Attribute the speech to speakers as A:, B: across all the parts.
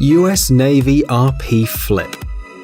A: US Navy RP Flip.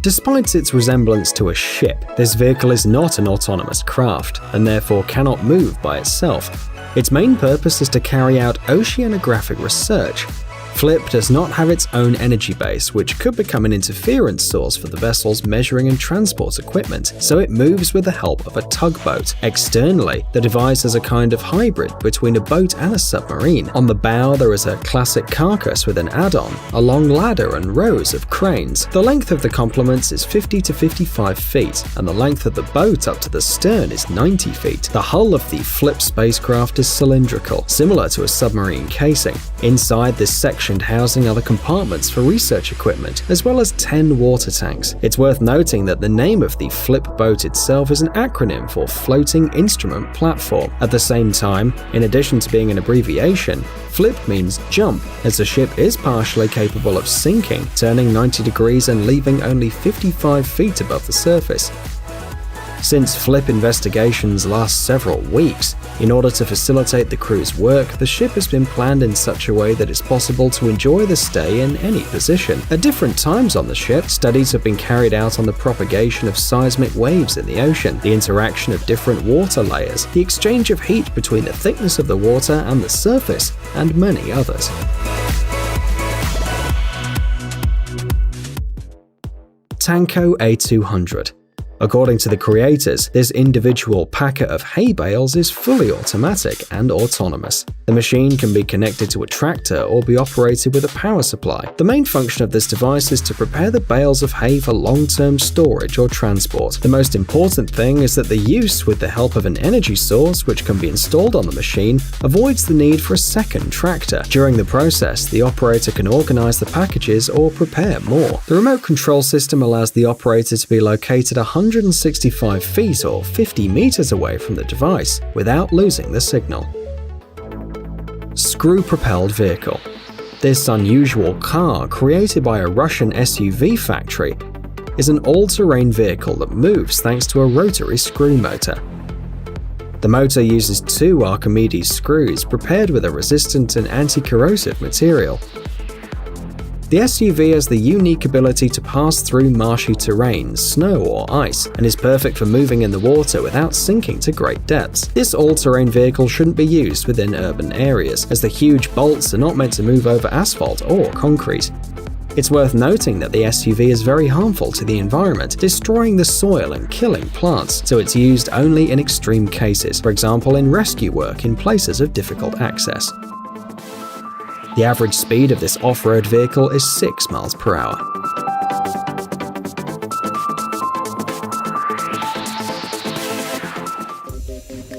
A: Despite its resemblance to a ship, this vehicle is not an autonomous craft, and therefore cannot move by itself. Its main purpose is to carry out oceanographic research. Flip does not have its own energy base, which could become an interference source for the vessel's measuring and transport equipment, so it moves with the help of a tugboat. Externally, the device is a kind of hybrid between a boat and a submarine. On the bow, there is a classic carcass with an add-on, a long ladder and rows of cranes. The length of the complements is 50 to 55 feet, and the length of the boat up to the stern is 90 feet. The hull of the Flip spacecraft is cylindrical, similar to a submarine casing. Inside this sectioned housing are the compartments for research equipment, as well as 10 water tanks. It's worth noting that the name of the Flip boat itself is an acronym for Floating Instrument Platform. At the same time, in addition to being an abbreviation, Flip means jump, as the ship is partially capable of sinking, turning 90 degrees and leaving only 55 feet above the surface. Since Flip investigations last several weeks, in order to facilitate the crew's work, the ship has been planned in such a way that it's possible to enjoy the stay in any position. At different times on the ship, studies have been carried out on the propagation of seismic waves in the ocean, the interaction of different water layers, the exchange of heat between the thickness of the water and the surface, and many others. Tanko A200. According to the creators, this individual packer of hay bales is fully automatic and autonomous. The machine can be connected to a tractor or be operated with a power supply. The main function of this device is to prepare the bales of hay for long-term storage or transport. The most important thing is that the use with the help of an energy source which can be installed on the machine avoids the need for a second tractor. During the process, the operator can organize the packages or prepare more. The remote control system allows the operator to be located 165 feet or 50 meters away from the device without losing the signal. Screw-propelled vehicle. This unusual car, created by a Russian SUV factory, is an all-terrain vehicle that moves thanks to a rotary screw motor. The motor uses 2 Archimedes screws prepared with a resistant and anti-corrosive material. The SUV has the unique ability to pass through marshy terrain, snow or ice, and is perfect for moving in the water without sinking to great depths. This all-terrain vehicle shouldn't be used within urban areas, as the huge bolts are not meant to move over asphalt or concrete. It's worth noting that the SUV is very harmful to the environment, destroying the soil and killing plants, so it's used only in extreme cases, for example in rescue work in places of difficult access. The average speed of this off-road vehicle is 6 miles per hour.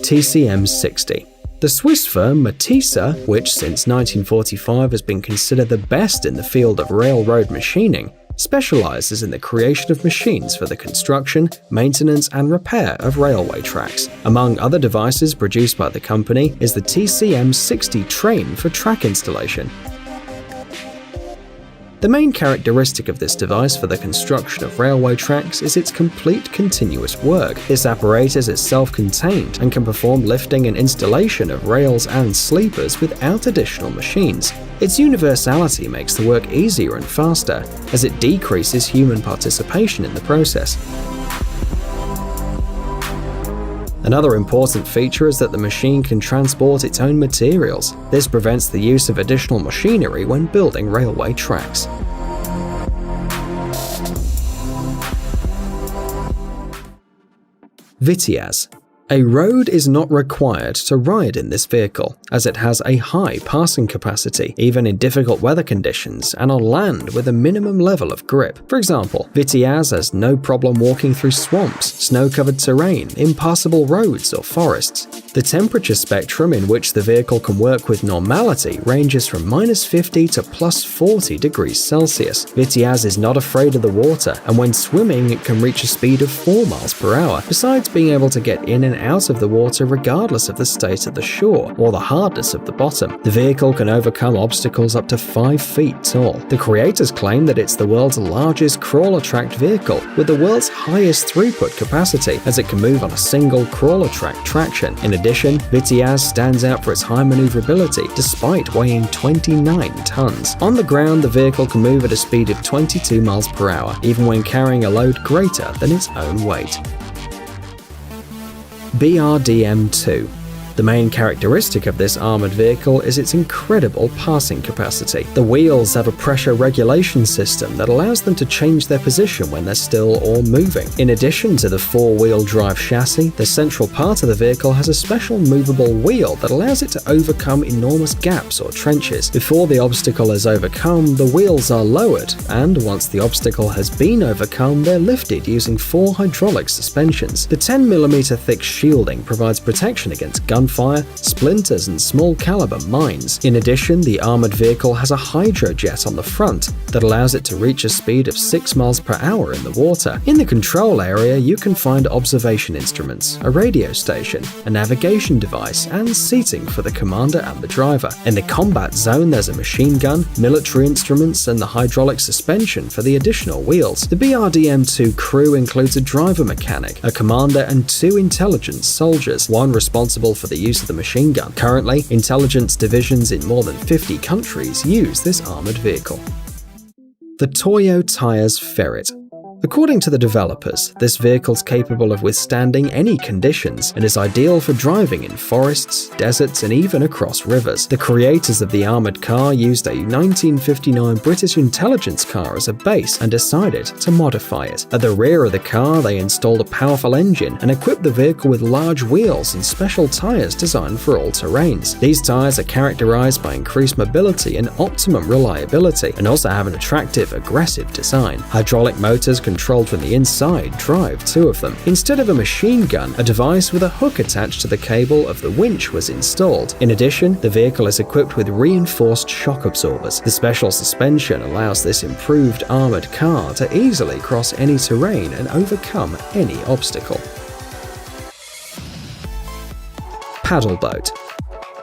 A: TCM-60. The Swiss firm Matisse, which since 1945 has been considered the best in the field of railroad machining, specializes in the creation of machines for the construction, maintenance, and repair of railway tracks. Among other devices produced by the company is the TCM-60 train for track installation. The main characteristic of this device for the construction of railway tracks is its complete continuous work. This apparatus is self-contained and can perform lifting and installation of rails and sleepers without additional machines. Its universality makes the work easier and faster, as it decreases human participation in the process. Another important feature is that the machine can transport its own materials. This prevents the use of additional machinery when building railway tracks. Vitiaz. A road is not required to ride in this vehicle, as it has a high passing capacity, even in difficult weather conditions and on land with a minimum level of grip. For example, Vitiaz has no problem walking through swamps, snow-covered terrain, impassable roads or forests. The temperature spectrum in which the vehicle can work with normality ranges from -50 to +40 degrees Celsius. Vitiaz is not afraid of the water, and when swimming it can reach a speed of 4 miles per hour, besides being able to get in and out of the water regardless of the state of the shore or the hardness of the bottom. The vehicle can overcome obstacles up to 5 feet tall. The creators claim that it's the world's largest crawler-tracked vehicle with the world's highest throughput capacity, as it can move on a single crawler-track traction. In addition, Vitiaz stands out for its high maneuverability despite weighing 29 tons. On the ground, the vehicle can move at a speed of 22 miles per hour, even when carrying a load greater than its own weight. BRDM-2. The main characteristic of this armoured vehicle is its incredible passing capacity. The wheels have a pressure regulation system that allows them to change their position when they're still or moving. In addition to the four-wheel drive chassis, the central part of the vehicle has a special movable wheel that allows it to overcome enormous gaps or trenches. Before the obstacle is overcome, the wheels are lowered, and once the obstacle has been overcome, they're lifted using 4 hydraulic suspensions. The 10mm thick shielding provides protection against gunfire, splinters, and small-caliber mines. In addition, the armoured vehicle has a hydrojet on the front that allows it to reach a speed of 6 miles per hour in the water. In the control area, you can find observation instruments, a radio station, a navigation device, and seating for the commander and the driver. In the combat zone, there's a machine gun, military instruments, and the hydraulic suspension for the additional wheels. The BRDM-2 crew includes a driver mechanic, a commander, and 2 intelligence soldiers, one responsible for the use of the machine gun. Currently, intelligence divisions in more than 50 countries use this armoured vehicle. The Toyo Tires Ferret. According to the developers, this vehicle's capable of withstanding any conditions and is ideal for driving in forests, deserts, and even across rivers. The creators of the armoured car used a 1959 British intelligence car as a base and decided to modify it. At the rear of the car, they installed a powerful engine and equipped the vehicle with large wheels and special tyres designed for all terrains. These tyres are characterised by increased mobility and optimum reliability, and also have an attractive, aggressive design. Hydraulic motors controlled from the inside drive 2 of them. Instead of a machine gun, a device with a hook attached to the cable of the winch was installed. In addition, the vehicle is equipped with reinforced shock absorbers. The special suspension allows this improved armoured car to easily cross any terrain and overcome any obstacle. Paddle boat.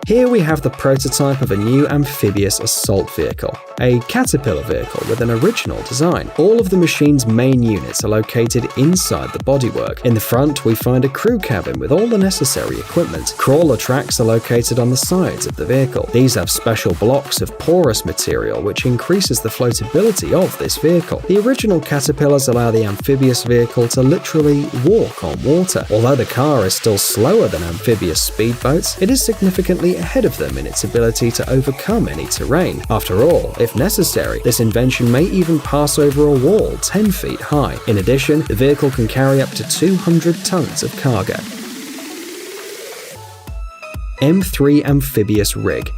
A: Here we have the prototype of a new amphibious assault vehicle, a caterpillar vehicle with an original design. All of the machine's main units are located inside the bodywork. In the front, we find a crew cabin with all the necessary equipment. Crawler tracks are located on the sides of the vehicle. These have special blocks of porous material which increases the floatability of this vehicle. The original caterpillars allow the amphibious vehicle to literally walk on water. Although the car is still slower than amphibious speedboats, it is significantly ahead of them in its ability to overcome any terrain. After all, if necessary, this invention may even pass over a wall 10 feet high. In addition, the vehicle can carry up to 200 tons of cargo. M3 Amphibious Rig.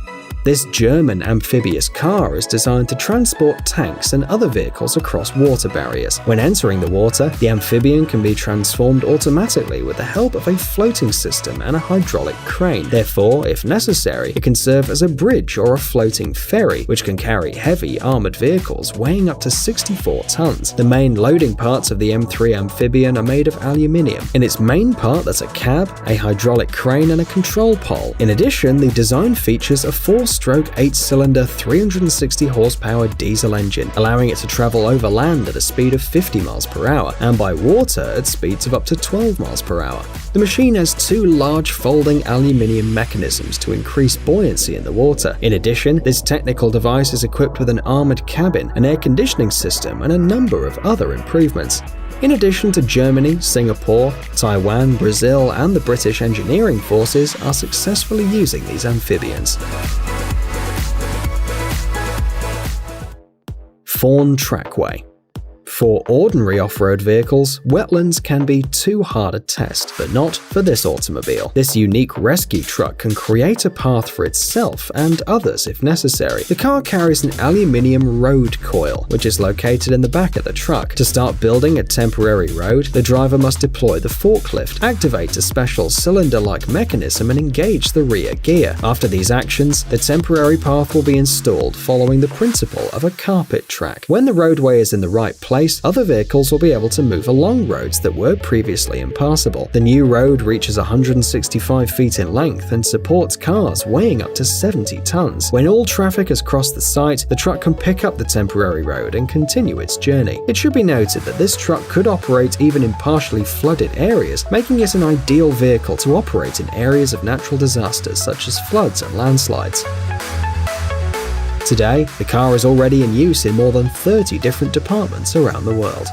A: This German amphibious car is designed to transport tanks and other vehicles across water barriers. When entering the water, the amphibian can be transformed automatically with the help of a floating system and a hydraulic crane. Therefore, if necessary, it can serve as a bridge or a floating ferry, which can carry heavy armoured vehicles weighing up to 64 tons. The main loading parts of the M3 amphibian are made of aluminium. In its main part, there's a cab, a hydraulic crane, and a control pole. In addition, the design features a 4-stroke 8-cylinder 360 horsepower diesel engine, allowing it to travel over land at a speed of 50 miles per hour and by water at speeds of up to 12 miles per hour. The machine has 2 large folding aluminium mechanisms to increase buoyancy in the water. In addition, this technical device is equipped with an armored cabin, an air conditioning system, and a number of other improvements. In addition to Germany, Singapore, Taiwan, Brazil, and the British engineering forces are successfully using these amphibians. Fawn Trackway. For ordinary off-road vehicles, wetlands can be too hard a test, but not for this automobile. This unique rescue truck can create a path for itself and others if necessary. The car carries an aluminium road coil, which is located in the back of the truck. To start building a temporary road, the driver must deploy the forklift, activate a special cylinder-like mechanism, and engage the rear gear. After these actions, the temporary path will be installed following the principle of a carpet track. When the roadway is in the right place, place, other vehicles will be able to move along roads that were previously impassable. The new road reaches 165 feet in length and supports cars weighing up to 70 tons. When all traffic has crossed the site, the truck can pick up the temporary road and continue its journey. It should be noted that this truck could operate even in partially flooded areas, making it an ideal vehicle to operate in areas of natural disasters such as floods and landslides. Today, the car is already in use in more than 30 different departments around the world.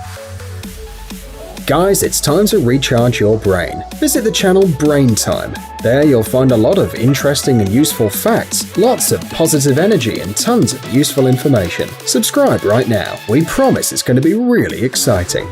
A: Guys, it's time to recharge your brain. Visit the channel Brain Time. There you'll find a lot of interesting and useful facts, lots of positive energy and tons of useful information. Subscribe right now. We promise it's going to be really exciting.